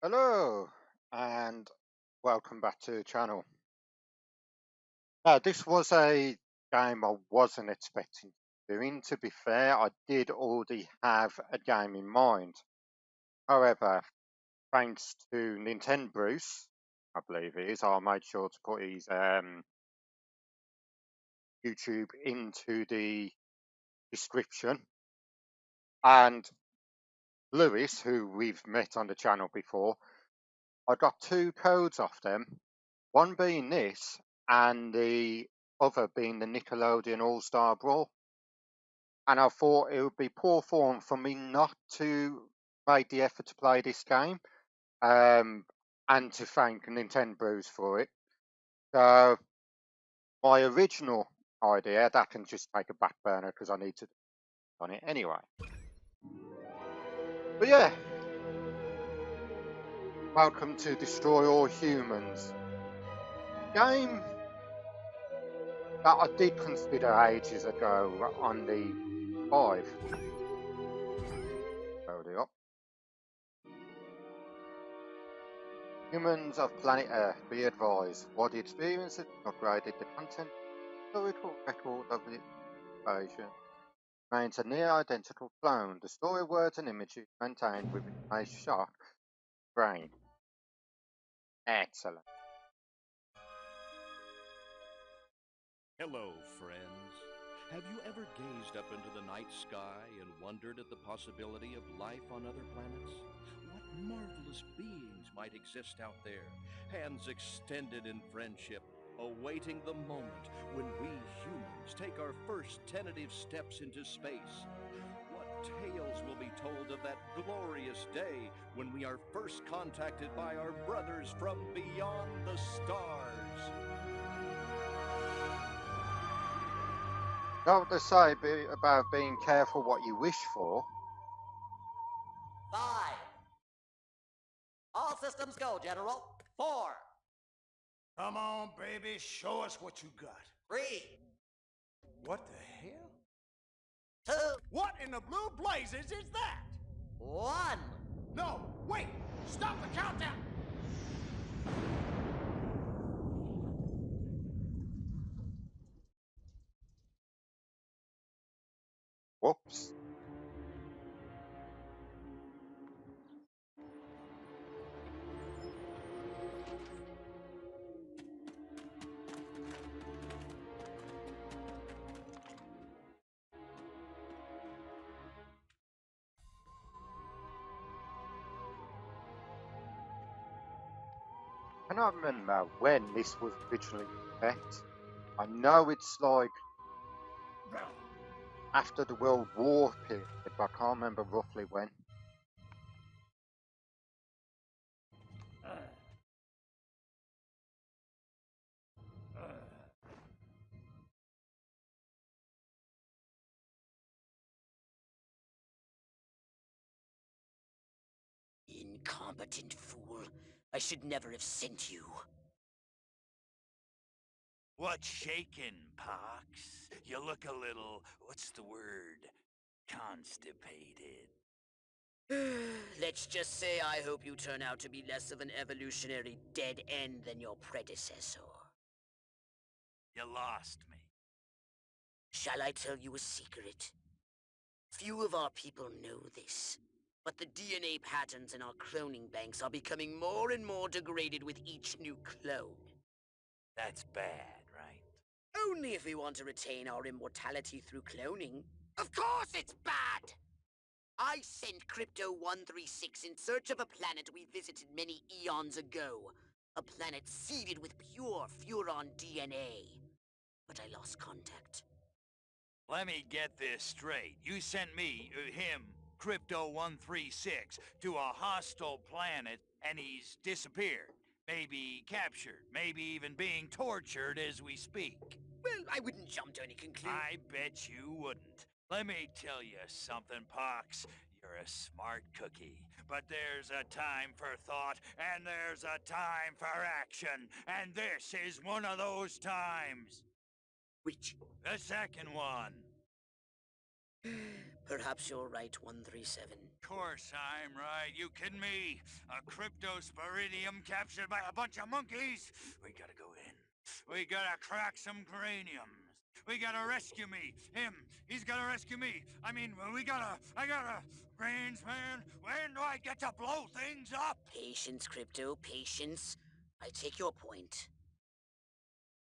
Hello and welcome back to the channel. Now, this was a game I wasn't expecting doing. To be fair, I did already have a game in mind. However, thanks to Nintendo Bruce, I believe it is, I made sure to put his YouTube into the description. And Lewis, who we've met on the channel before, I got two codes off them. One being this, and the other being the Nickelodeon All-Star Brawl. And I thought it would be poor form for me not to make the effort to play this game, and to thank Nintendo Brews for it. So my original idea, that can just take a back burner because I need to do on it anyway. But yeah, welcome to Destroy All Humans. Game that I did consider ages ago on the 5. Load it up. Humans of planet Earth, be advised, while the experience has upgraded, the content historical record of the invasion remains a near identical clone. The story, words, and images maintained within a shock brain. Excellent. Hello, friends. Have you ever gazed up into the night sky and wondered at the possibility of life on other planets? What marvelous beings might exist out there, hands extended in friendship, awaiting the moment when we humans take our first tentative steps into space? What tales will be told of that glorious day when we are first contacted by our brothers from beyond the stars? Know what they say about being careful what you wish for? 5. All systems go, General. 4. Come on, baby, show us what you got. 3. What the hell? 2. What in the blue blazes is that? 1. No, wait! Stop the countdown! Whoops. I cannot remember when this was originally set. I know it's like after the World War period, but I can't remember roughly when. Incompetent fool. I should never have sent you. What's shaking, Pox? You look a little, what's the word? Constipated. Let's just say I hope you turn out to be less of an evolutionary dead end than your predecessor. You lost me. Shall I tell you a secret? Few of our people know this, but the DNA patterns in our cloning banks are becoming more and more degraded with each new clone. That's bad, right? Only if we want to retain our immortality through cloning. Of course it's bad! I sent Crypto-136 in search of a planet we visited many eons ago. A planet seeded with pure Furon DNA. But I lost contact. Let me get this straight. You sent me, him, Crypto-136, to a hostile planet, and he's disappeared. Maybe captured, maybe even being tortured as we speak. Well, I wouldn't jump to any conclusion. I bet you wouldn't. Let me tell you something, Pox. You're a smart cookie. But there's a time for thought, and there's a time for action. And this is one of those times. Which? The second one. Perhaps you're right, 137. course I'm right. You kidding me? A cryptosporidium captured by a bunch of monkeys? We gotta go in. We gotta crack some craniums. We gotta rescue me. Him. He's gotta rescue me. I gotta... Brains, man. When do I get to blow things up? Patience, Crypto, patience. I take your point.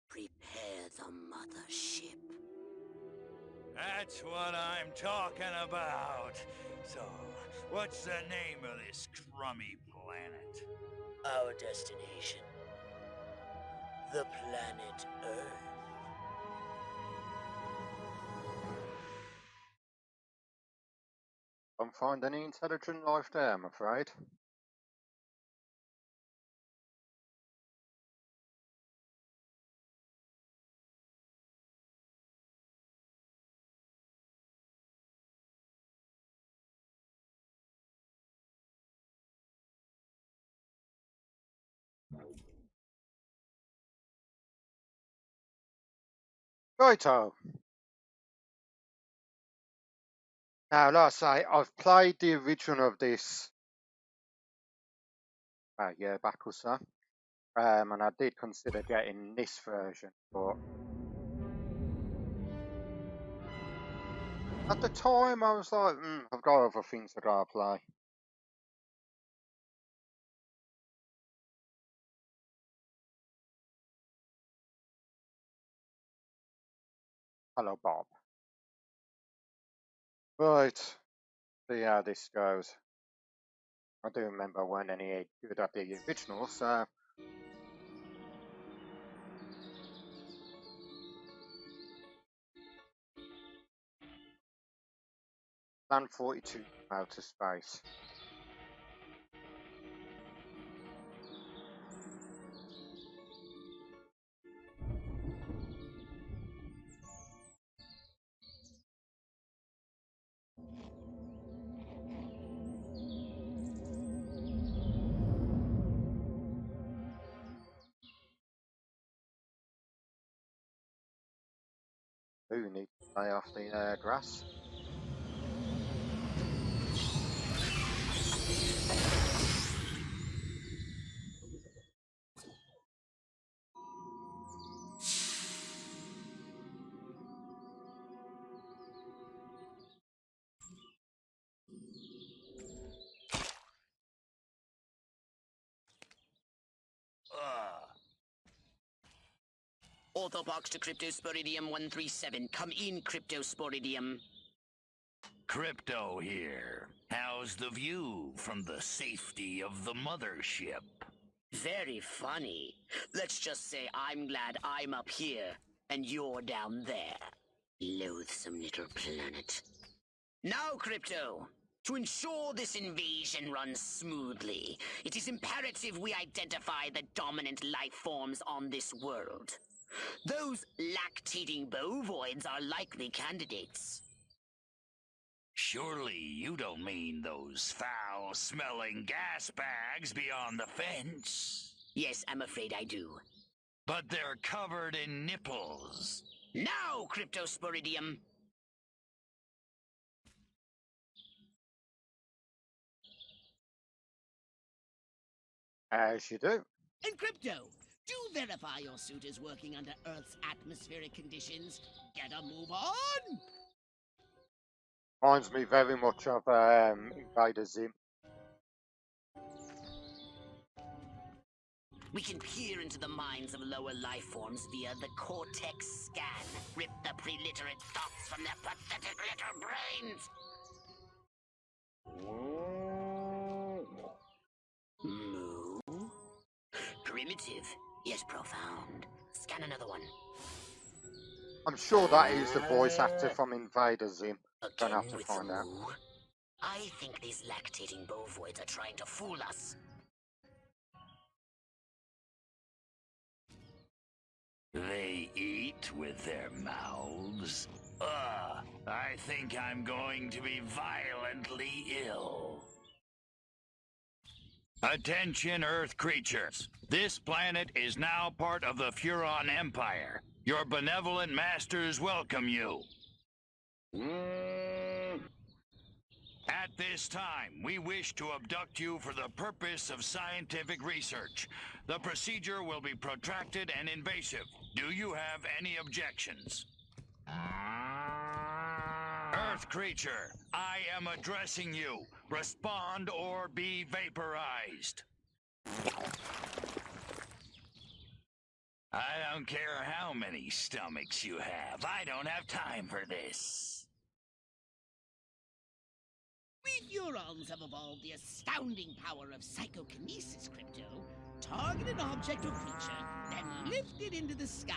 Prepare the mothership. That's what I'm talking about. So, what's the name of this crummy planet? Our destination. The planet Earth. Don't find any intelligent life there, I'm afraid. Righto. Now, like I say, I've played the original of this about a year back or so, and I did consider getting this version, but at the time I was like, I've got other things I'd rather play. Hello, Bob. Right, see how this goes. I do remember I weren't any good at the original, so Plan 42 outer space. Do need to lay off the grass. Orthobox to Cryptosporidium 137. Come in, Cryptosporidium. Crypto here. How's the view from the safety of the mothership? Very funny. Let's just say I'm glad I'm up here and you're down there. Loathsome little planet. Now, Crypto, to ensure this invasion runs smoothly, it is imperative we identify the dominant life forms on this world. Those lactating bovoids are likely candidates. Surely you don't mean those foul-smelling gas bags beyond the fence? Yes, I'm afraid I do. But they're covered in nipples. Now, Cryptosporidium! As you do. And Crypto, do verify your suit is working under Earth's atmospheric conditions. Get a move on! Reminds me very much of Invader Zim. We can peer into the minds of lower life forms via the Cortex scan. Rip the preliterate thoughts from their pathetic little brains. Moo? Primitive, yet profound. Scan another one. I'm sure that is the voice actor from Invader Zim. Don't have to with find out. moo? I think these lactating bovoids are trying to fool us. They eat with their mouths? I think I'm going to be violently ill. Attention, Earth creatures. This planet is now part of the Furon Empire. Your benevolent masters welcome you. At this time, we wish to abduct you for the purpose of scientific research. The procedure will be protracted and invasive. Do you have any objections? Earth creature, I am addressing you. Respond or be vaporized. I don't care how many stomachs you have. I don't have time for this. We Hurons have evolved the astounding power of psychokinesis, Crypto. Target an object or creature, then lift it into the sky.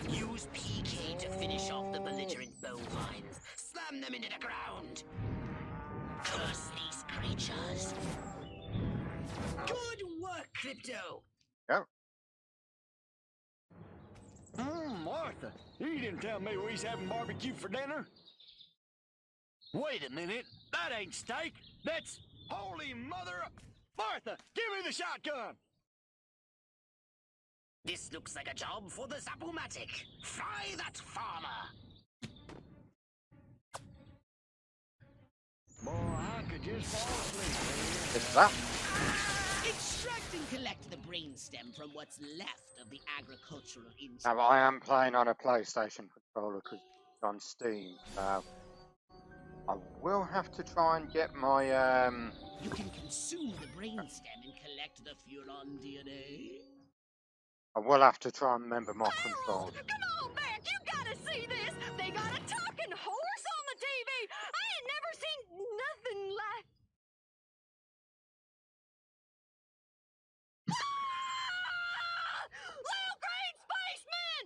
Use PK to finish off the belligerent bovines. Slam them into the ground. Curse these creatures. Good work, Crypto. Yep. Martha, you didn't tell me we was having barbecue for dinner. Wait a minute, that ain't steak. That's holy mother. Martha, give me the shotgun. This looks like a job for the Zapomatic. Fry that farmer. Boy, I could just fall asleep. It's that. Extract and collect the brainstem from what's left of the agricultural industry. Now, I am playing on a PlayStation controller because it's on Steam. So I will have to try and get my You can consume the brainstem and collect the Furon DNA. I will have to try and remember my controls. Come on back, you gotta see this. They got a talking horse on the TV. I ain't never seen nothing like. Ah! Little green spaceman!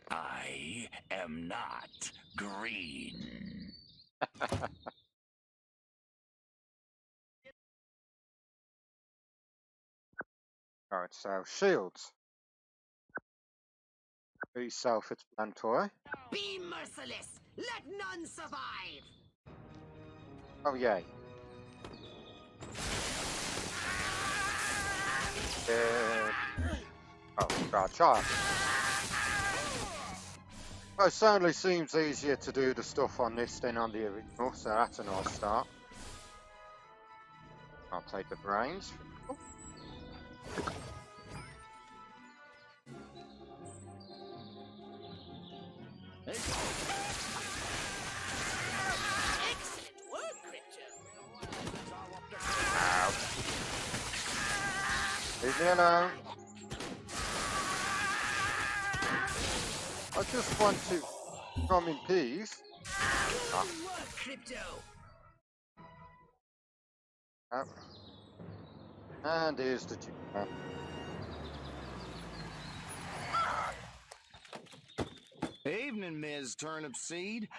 Ah! I am not green. Alright, so shields. Be self-explanatory. Be merciless. Let none survive. Oh yay. Oh, God, charge. Well, it certainly seems easier to do the stuff on this than on the original, so that's a nice start. I'll take the brains. Excellent work, Crypto. Ow. Leave me alone. I just want to come in peace. Good work, Crypto. Oh. And here's the Jupiter. Evening, Ms. Turnip Seed.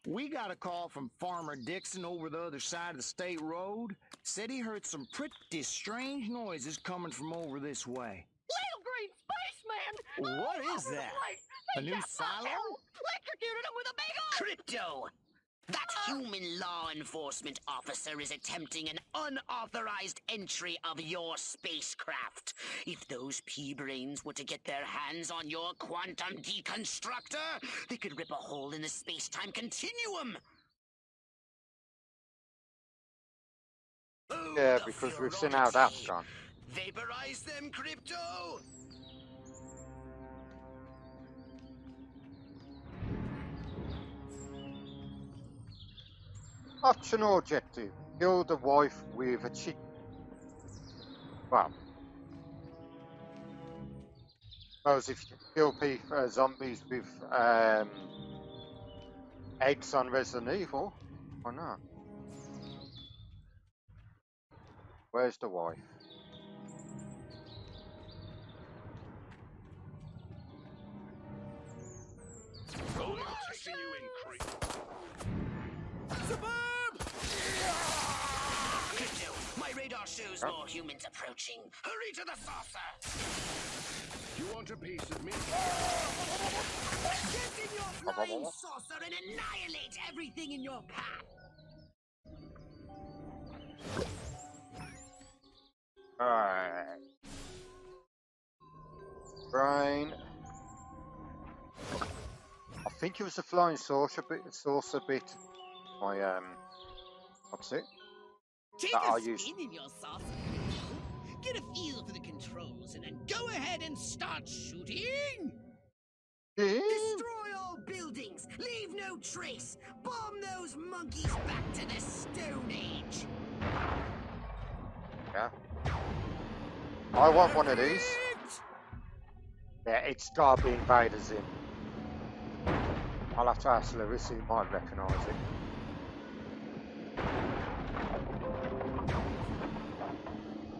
We got a call from Farmer Dixon over the other side of the state road. Said he heard some pretty strange noises coming from over this way. Little green spaceman! What All is over the that? place. A They new got my silo? town Electrocuted him with a big old... Crypto. That human law enforcement officer is attempting an unauthorized entry of your spacecraft. If those pea-brains were to get their hands on your quantum deconstructor, they could rip a hole in the space-time continuum. Oh, Yeah, the because we've seen how that's ferocity. gone. Vaporize them, Crypto! Optional objective. Kill the wife with a chick. Well. Suppose if you kill people, zombies with eggs on Resident Evil, why not? Where's the wife? Crypto, my radar shows more humans approaching. Hurry to the saucer! You want a piece of me? Get in your flying saucer and annihilate everything in your path! Alright. Brain. I think it was the flying saucer bit. my what's it? Take That a I use. spin in your saucer. Get a feel for the controls and then go ahead and start shooting! Destroy all buildings! Leave no trace! Bomb those monkeys back to the Stone Age! Yeah. I want one of these. Yeah, it's gotta be Invader Zim. I'll have to ask Lewis, he might recognise it.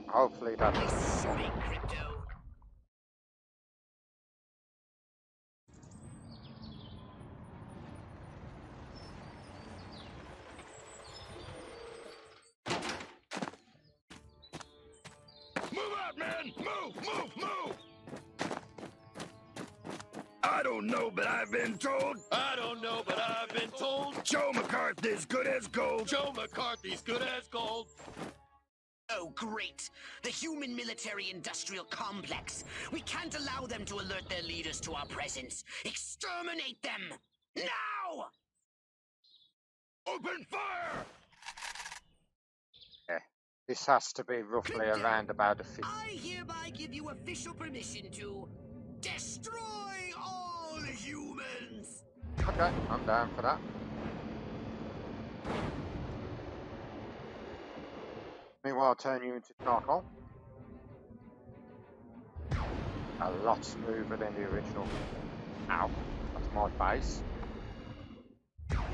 Hopefully that. Nice shooting, Crypto. Move out, man! Move, move, move! I don't know, but I've been told. I don't know, but I've been told. Joe McCarthy's good as gold. Joe McCarthy's good as gold. Oh, great! The human military-industrial complex. We can't allow them to alert their leaders to our presence. Exterminate them! Now! Open fire! Yeah. This has to be roughly Crypto, around about the 50. I hereby give you official permission to destroy all humans! Okay, I'm down for that. Meanwhile, I'll turn you into charcoal. A lot smoother than the original. Ow, that's my face. I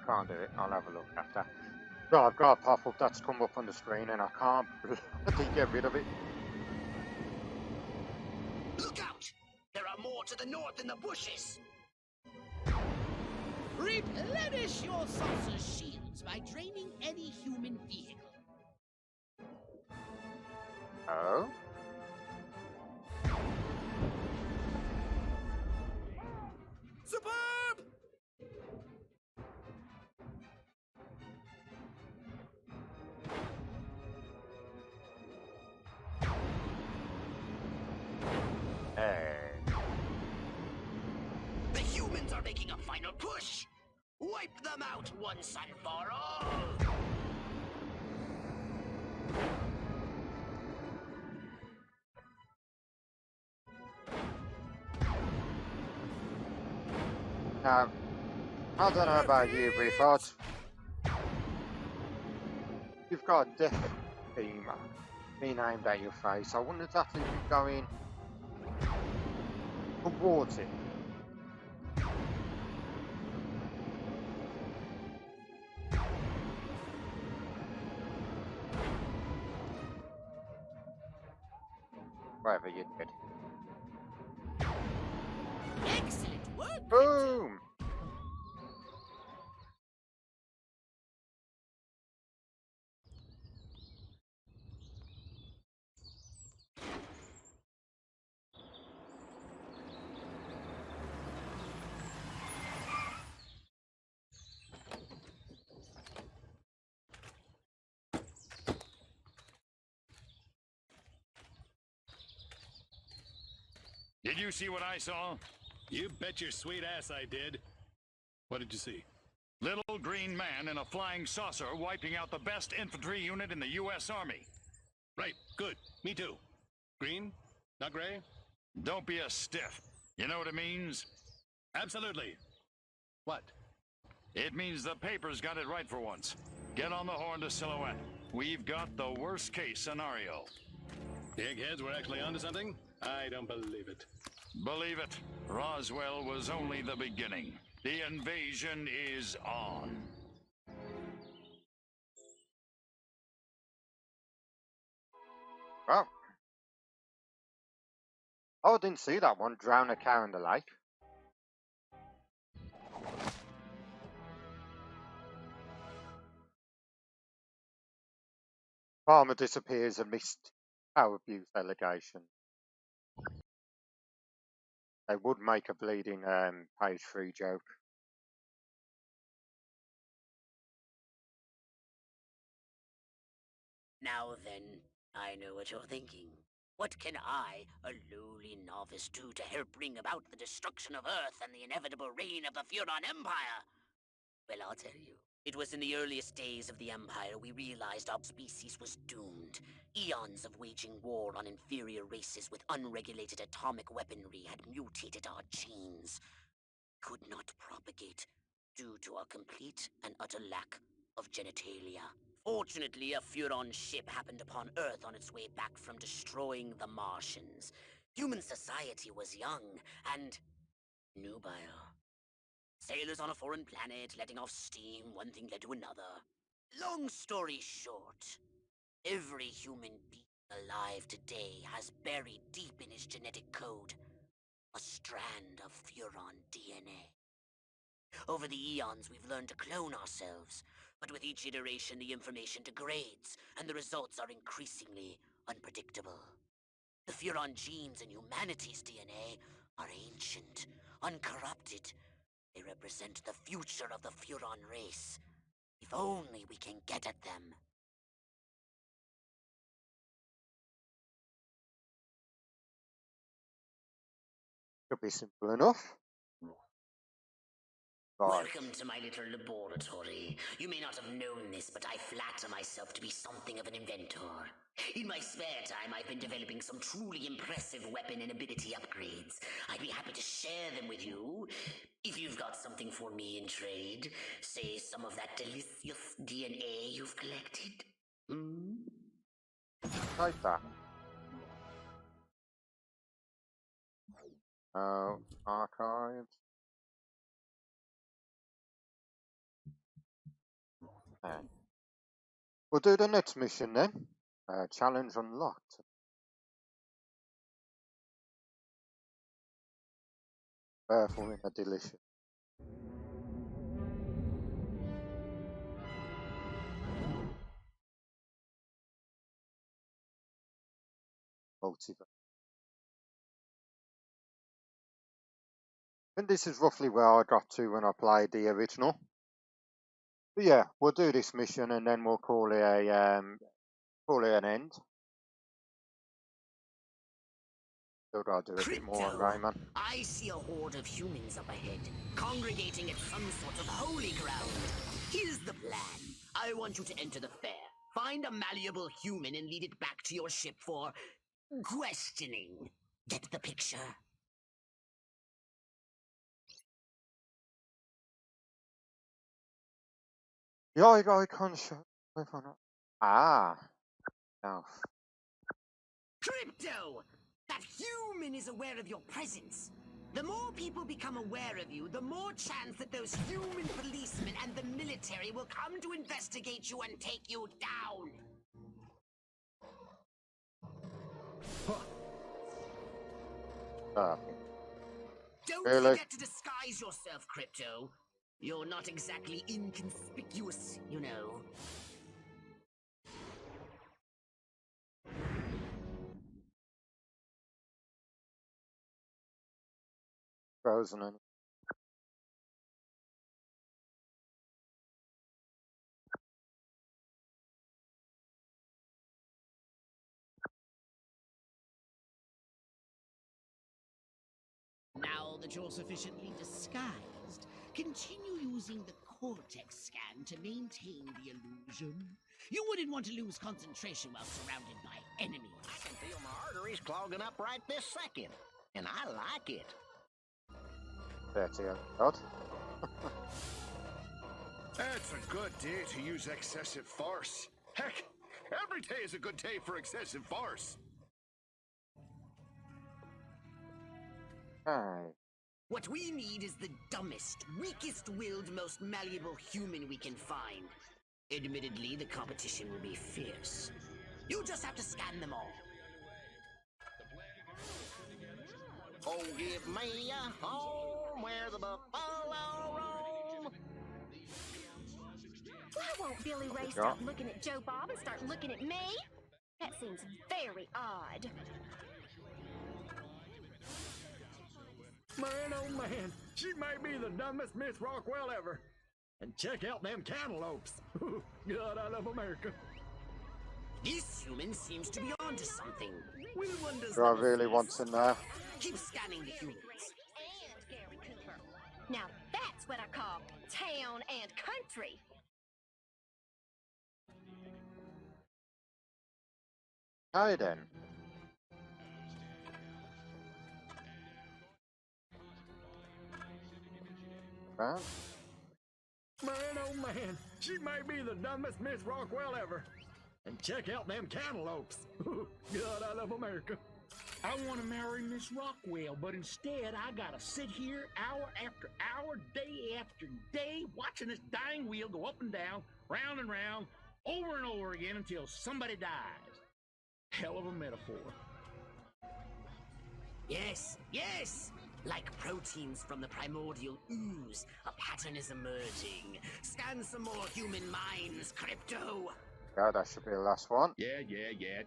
can't do it, I'll have a look after. No, I've got a pop-up that's come up on the screen and I can't bloody get rid of it. Look out! There are more to the north in the bushes! Replenish your saucer shields by draining any human vehicle. Oh? Superb! Hey. The humans are making a final push! Wipe them out once and for all! Now, I don't know about you, but you've got a death beamer being aimed at your face. I wonder exactly if you're going towards it. Whatever you did. Excellent work! Boom! Did you see what I saw? You bet your sweet ass I did. What did you see? Little green man in a flying saucer wiping out the best infantry unit in the U.S. Army. Right, good. Me too. Green? Not gray? Don't be a stiff. You know what it means? Absolutely. What? It means the paper's got it right for once. Get on the horn to Silhouette. We've got the worst case scenario. The eggheads were actually onto something? I don't believe it. Believe it. Roswell was only the beginning. The invasion is on. Well, oh, I didn't see that one. Drown a cow in the lake. Farmer disappears amidst cow abuse allegation. They would make a bleeding page 3 joke. Now then, I know what you're thinking. What can I, a lowly novice, do to help bring about the destruction of Earth and the inevitable reign of the Furon Empire? Well, I'll tell you. It was in the earliest days of the Empire we realized our species was doomed. Eons of waging war on inferior races with unregulated atomic weaponry had mutated our genes. Could not propagate due to our complete and utter lack of genitalia. Fortunately, a Furon ship happened upon Earth on its way back from destroying the Martians. Human society was young and nubile. Sailors on a foreign planet, letting off steam, one thing led to another. Long story short, every human being alive today has buried deep in his genetic code a strand of Furon DNA. Over the eons, we've learned to clone ourselves, but with each iteration, the information degrades, and the results are increasingly unpredictable. The Furon genes in humanity's DNA are ancient, uncorrupted. They represent the future of the Furon race. If only we can get at them. Could be simple enough. Right. Welcome to my little laboratory. You may not have known this, but I flatter myself to be something of an inventor. In my spare time, I've been developing some truly impressive weapon and ability upgrades. I'd be happy to share them with you. If you've got something for me in trade, say some of that delicious DNA you've collected. Like that. Archives. Okay. We'll do the next mission then. Challenge unlocked. Performing a delicious. Multiverse. And this is roughly where I got to when I played the original. But yeah, we'll do this mission and then we'll call it an end. Still gotta do a bit more on Rayman. I see a horde of humans up ahead, congregating at some sort of holy ground. Here's the plan. I want you to enter the fair. Find a malleable human and lead it back to your ship for questioning. Get the picture? Yeah, I can't show. Ah. Oh. Crypto! That human is aware of your presence. The more people become aware of you, the more chance that those human policemen and the military will come to investigate you and take you down. Don't forget to disguise yourself, Crypto. You're not exactly inconspicuous, you know. Frozen and Now that you're sufficiently disguised, continue using the Cortex scan to maintain the illusion. You wouldn't want to lose concentration while surrounded by enemies. I can feel my arteries clogging up right this second, and I like it. That's it. God. That's a good day to use excessive force. Heck, every day is a good day for excessive force. Hey. What we need is the dumbest, weakest-willed, most malleable human we can find. Admittedly, the competition will be fierce. You just have to scan them all. Oh, give me a home where the buffalo roam. Why won't Billy Ray stop looking at Joe Bob and start looking at me? That seems very odd. Man, oh man, she may be the dumbest Miss Rockwell ever. And check out them cantaloupes. God, I love America. This human seems to be onto something. Will wonders Do I never really cease. want to know? Keep scanning the humans. And Gary Cooper. Now that's what I call town and country. Okay then. Well, Man, oh man, she may be the dumbest Miss Rockwell ever. And check out them cantaloupes. God, I love America. I want to marry Miss Rockwell, but instead I gotta sit here hour after hour, day after day, watching this dying wheel go up and down, round and round, over and over again until somebody dies. Hell of a metaphor. Yes, yes! Like proteins from the primordial ooze, a pattern is emerging. Scan some more human minds, Crypto! yeah, that should be the last one. Yeah.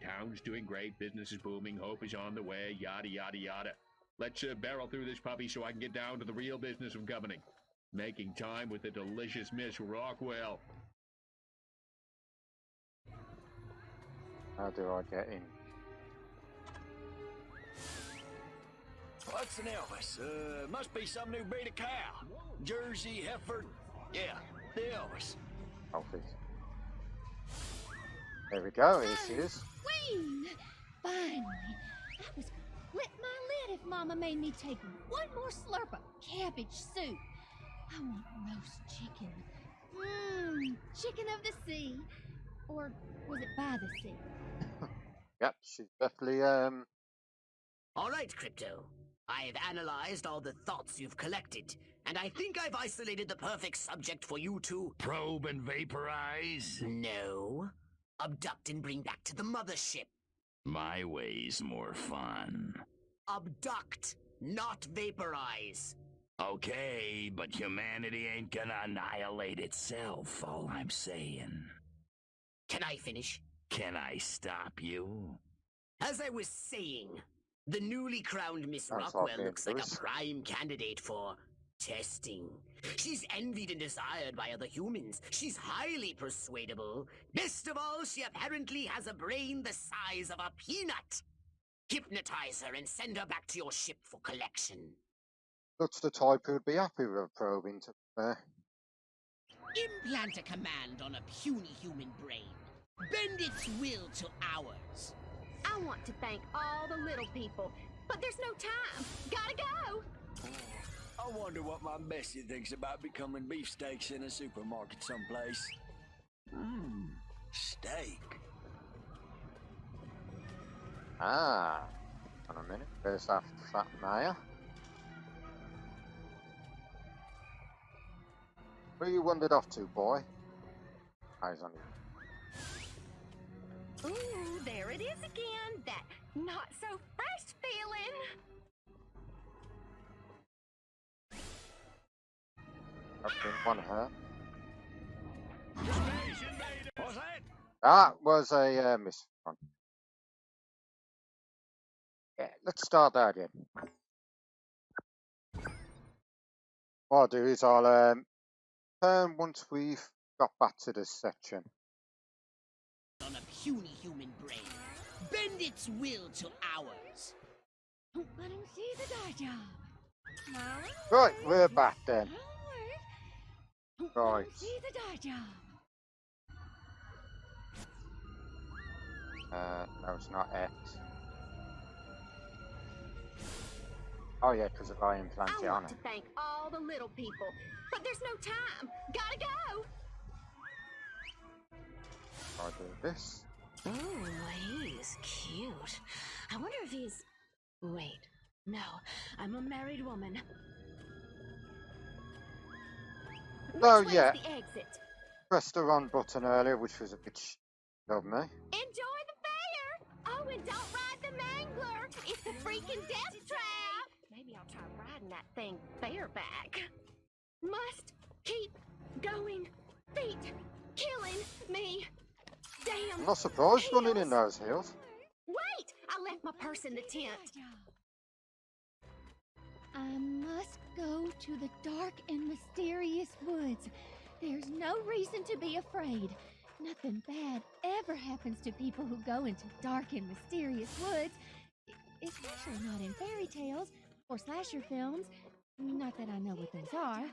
Town's doing great. Business is booming. Hope is on the way. Yada, yada, yada. Let's barrel through this puppy so I can get down to the real business of governing. Making time with the delicious Miss Rockwell. How do I get in? What's an Elvis? Must be some new breed of cow. Jersey, Heifer. Yeah, the Elvis. Office. There we go, here she is. Queen! Finally! I was gonna flip my lid if Mama made me take one more slurp of cabbage soup. I want roast chicken. Chicken of the sea. Or was it by the sea? Yep, she's definitely, All right, Crypto. I've analyzed all the thoughts you've collected, and I think I've isolated the perfect subject for you to... Probe and vaporize? No. Abduct and bring back to the mothership. My way's more fun. Abduct, not vaporize. Okay, but humanity ain't gonna annihilate itself, all I'm saying. Can I finish? Can I stop you? As I was saying, the newly crowned Miss That's Rockwell okay, looks like Bruce. a prime candidate for testing. She's envied and desired by other humans. She's highly persuadable. Best of all, she apparently has a brain the size of a peanut. Hypnotize her and send her back to your ship for collection. looks the type who'd be happy with a probe into there. Implant a command on a puny human brain. Bend its will to ours. I want to thank all the little people, but there's no time. Gotta go! I wonder what my Bessie thinks about becoming beefsteaks in a supermarket someplace. Steak. Ah, hold on a minute. There's that fat Maya. Where you wandered off to, boy? Eyes on you. Ooh, there it is again. That not so fresh feeling. That didn't want her. What's that? That was a miss. Yeah, let's start that again. What I'll do is I'll turn once we've got back to this section. On a puny human brain. Bend its will to ours. Let him see the dye job. Right, we're back then. Let Right. him see the dye job. No, it's not X. Oh yeah, because if I implant I it on want to it. thank all the little people, but there's no time. Gotta go. I'll do this. Oh, he's cute. I wonder if he's... Wait. No, I'm a married woman. Oh, Which way's yeah. the exit? Pressed the wrong button earlier, which was a bit of me. Enjoy the fair! Oh, and don't ride the mangler! It's a freaking death trap! Maybe I'll try riding that thing bareback. Must keep going. Feet killing me. Damn. I'm not surprised running in heels. those hills. Wait! I left my purse in the tent. I must go to the dark and mysterious woods. There's no reason to be afraid. Nothing bad ever happens to people who go into dark and mysterious woods, especially not in fairy tales or slasher films. Not that I know what those are.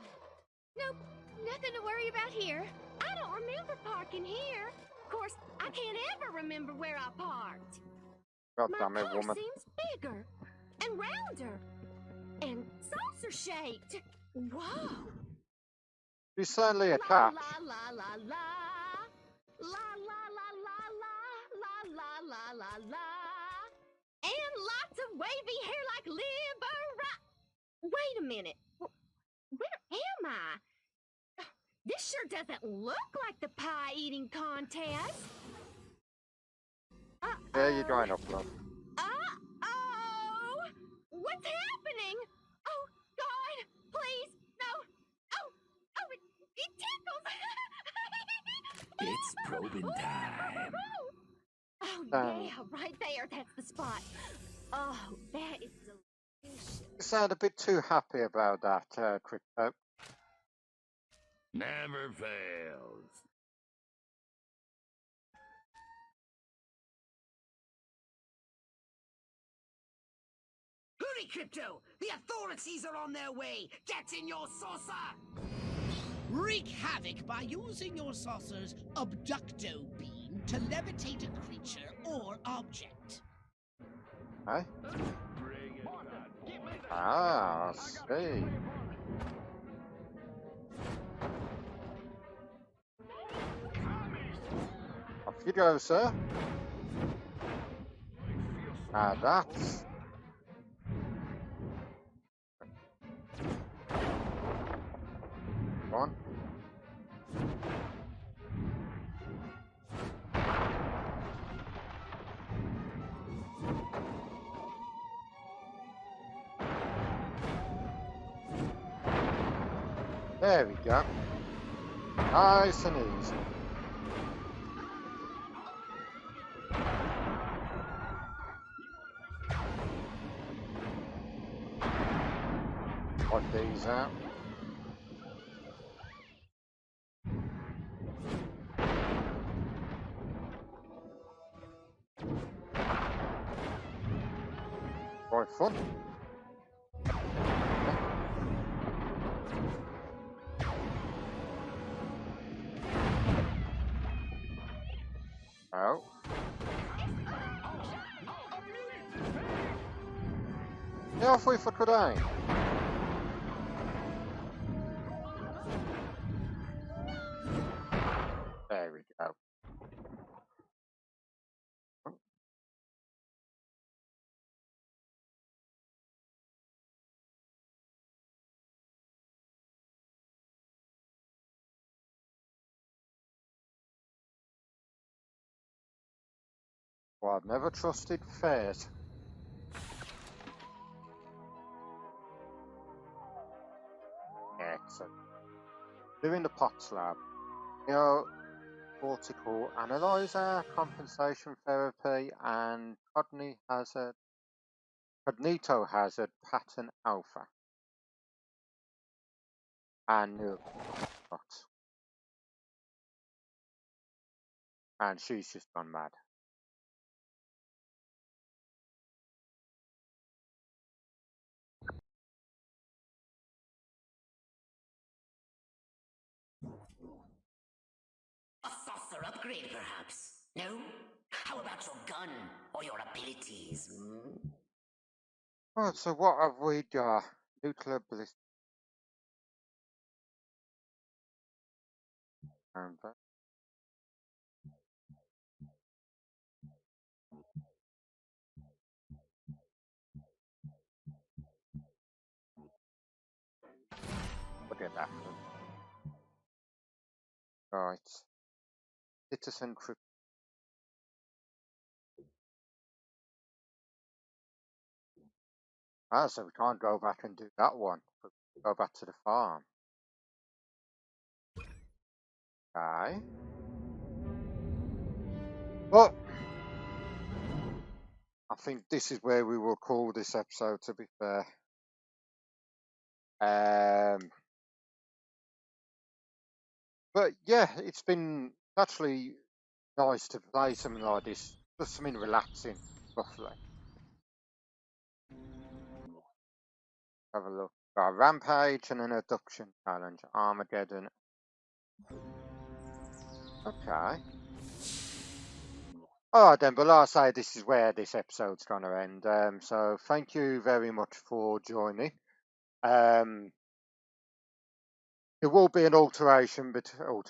Nope, nothing to worry about here. I don't remember parking here. Of course, I can't ever remember where I parked. God My damn it, car woman. seems bigger and rounder and saucer-shaped. Whoa! She's certainly a La cat. la la la la. La la la la la. La la la la la. And lots of wavy hair like Libera. Wait a minute. Where am I? This sure doesn't look like the pie-eating contest. There you're going up, love. Uh-oh! What's happening? Oh, God, please, no. Oh, it tickles. It's probing time. Oh, yeah, right there. That's the spot. Oh, that is delicious. You sound a bit too happy about that, Crypto. Never fails. Hurry, Crypto! The authorities are on their way! Get in your saucer! Wreak havoc by using your saucer's abducto beam to levitate a creature or object. Eh? Ah, I see. Off you go, sir. Now that's... Go on. There we go. Nice and easy. Put these out. Quite fun. Oh. Yeah, off we for today. There we go. Well, I've never trusted fate. Excellent. Doing the POTS lab. Cortical analyzer, compensation therapy, and cognito hazard pattern alpha. And neurobots. And she's just gone mad. A saucer upgrade, perhaps? No? How about your gun or your abilities? Right, so what have we got? Nuclear ballistic. Look at that. Right. Citizen crypt. Ah, so we can't go back and do that one. But go back to the farm. Okay. Well, I think this is where we will call this episode, to be fair. But yeah, it's been actually nice to play something like this, just something relaxing, roughly. Have a look. Got a Rampage and an Abduction Challenge, Armageddon. Okay. Alright then, but like I say, this is where this episode's going to end. So thank you very much for joining. There will be an alteration between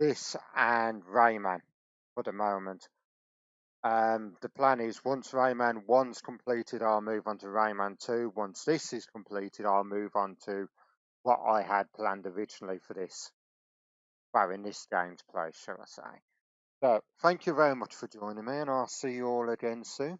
this and Rayman for the moment. The plan is once Rayman 1's completed, I'll move on to Rayman 2. Once this is completed, I'll move on to what I had planned originally for this. Well, in this game's play, shall I say. So, thank you very much for joining me, and I'll see you all again soon.